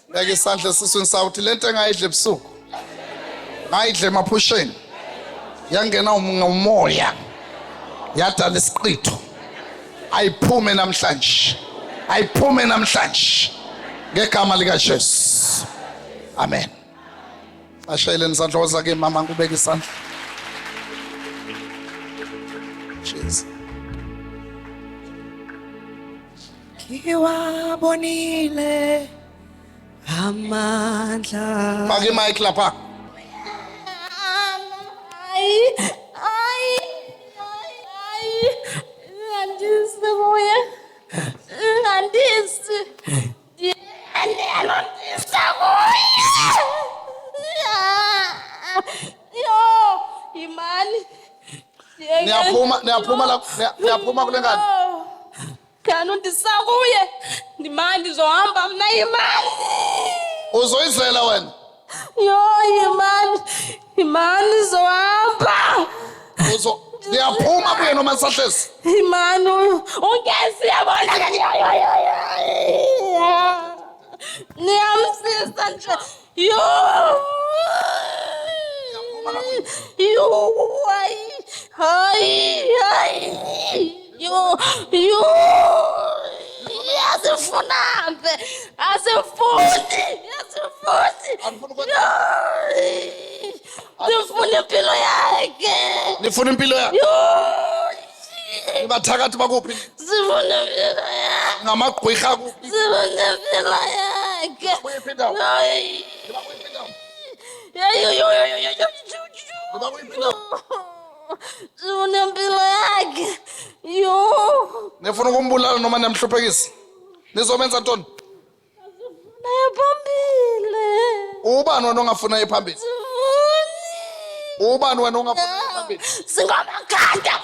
Beka isandla esiswini sawuthi lento engayidle ebusuku. Ngayidle emaphusheni. Yangena umoya. Yadala isiqitho. Ayiphume namhlanje. Ayiphume namhlanje. Ngegama lika Jesu. Amen. Ashayeleni isandla wozake mama ngubeka isandla. Jesus. Kiwabonile amandla. Pake mic lapha. Niyaphuma kule ngane. Kana ndisakuye ndimali zohamba mna imali. Uzoyizela wena. Imali zohamba. Niyaphuma kuye noma nisahlezi. Imali ungesi yabona. Niyamsisa nje. Nifuna impilo yakhe. Nibathakathi bakuphi? Sifuna impilo yakhe. Ngamagqwirha kuphi? Sifuna impilo yakhe. Bakuyiphi indawo? Bakuyiphi indawo? Bakuyiphi indawo? Sifuna impilo yakhe. Nifuna ukumbulala noma namhluphekisa? Nizomenza ntoni? Sifuna yaphambili. Ubani wena ongafuna ephambili? Ubani wena ongafuna ephambili? Singamaganda.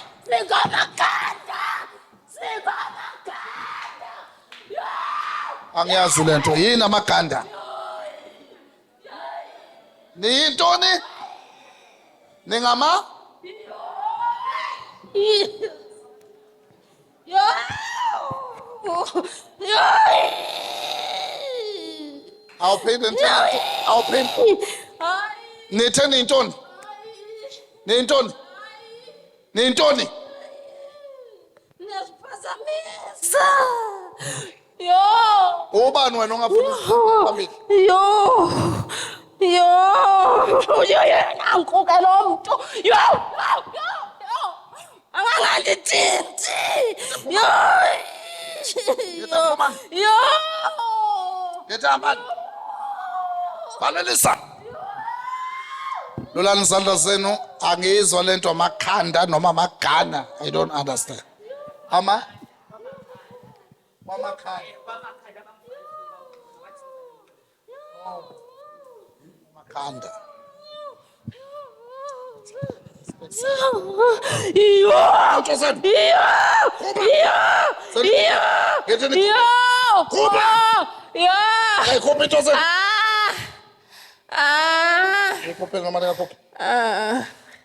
Angiyazi lento yini amaganda. Niyintoni? Ningama? Awuphinde ntoni? Awuphinde. Nithe niyintoni? Niyintoni? Niyintoni? Niyasiphazamisa. Ubani wena ongafuna phambili? Nankuke lo muntu. Angangandithinti. Ngethamba. Valelisa. Lolani isandla senu angizwa lento amakhanda noma amagana. I don't understand. Mama khaya. Makhanda.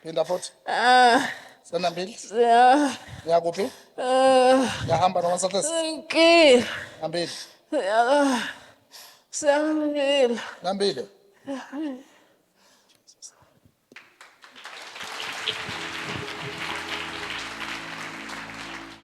Pinda futhi. Senambili. Yakuphi? Yahamba noma sahlezi? Nambili. Siyangile. Nambili.